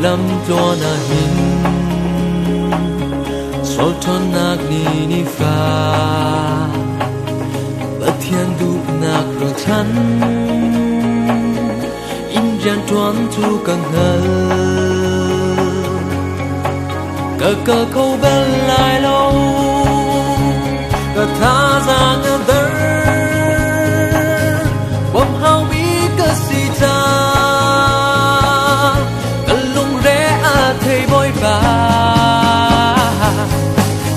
lâm cho na hin sol thon nak ni fa bất thiên du nak ro chan in jan tuan tu kang hal cơ câu bên lại lâu cơ tha giang đỡ bom hao bí cơ si cha cơ lung rẽ thầy bôi ba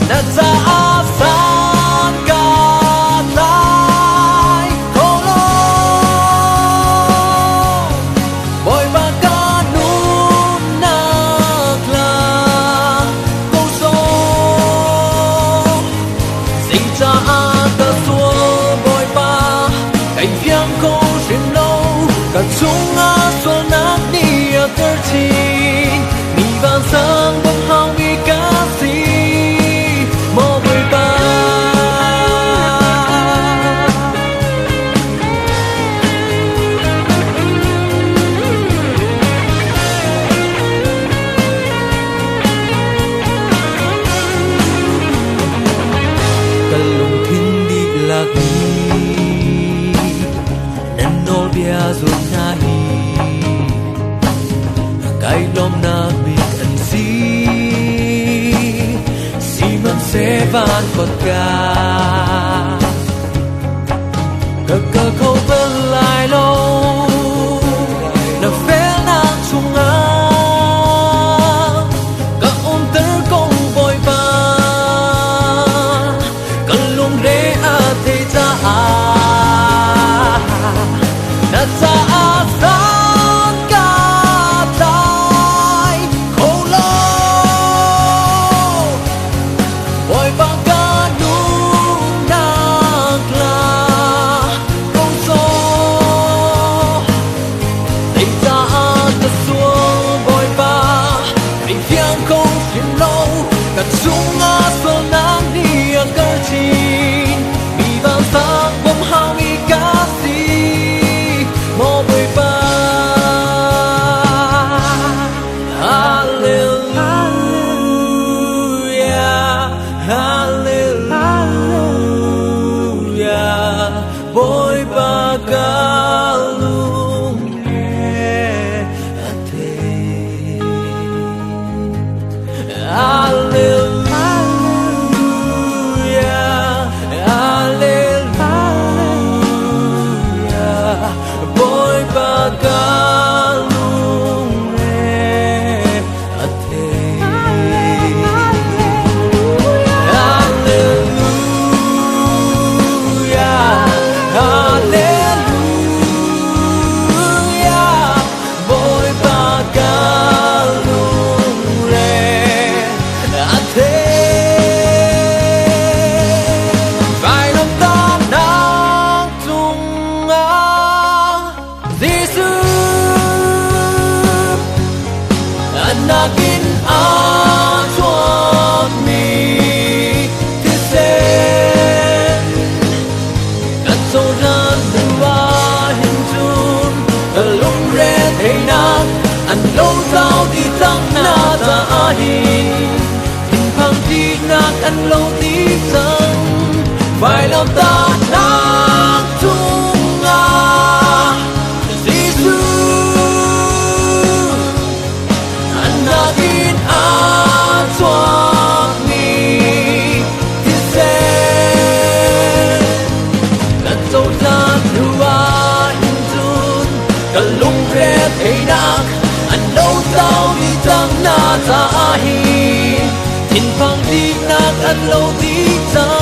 nát ra san ca tai khô lô bôi ba ca nút nạc la câu số sinh cha ta xua bôi ba cảnh viang câu xin lâu cả chúng xua nát đi cơ chín mi vang sang bom hao bí cá si rồi na hi cái lom na bị ẩn si man sẽ van con ca cơ khâu bên lại lâu là phê nàng chung á cơ ôm tớ công vội ba cơ lung rẽ thầy cha nát ra san ca tai khô lô bồi ba ca nung nạc la câu số tình ta ta xuống bồi ba tình phiang không xin lâu cả chúng xô nắng đi cơ chín vì vang sáng bom hao mi cá si mô bơi ba hallelujah hallelujah bơi ba ca lung nghe thế hallelujah hallelujah bôi ba ca lung nghe thế hallelujah hallelujah bôi ba ca lung nghe thế phải lòng ta đang chung Anakin chuột mi thế sen đặt sâu ra dua hình chun lung rẽ thầy nát ăn lâu sao đi tăng na ta hi hình phang đi nát ăn lâu tí tăng phải làm ta nát chung Anakin chuột mi thế sen đặt sâu ra dua hình chun lung rẽ thầy nát ăn lâu sao đi tăng na ta hi hình phang đi nát ăn lâu tí tăng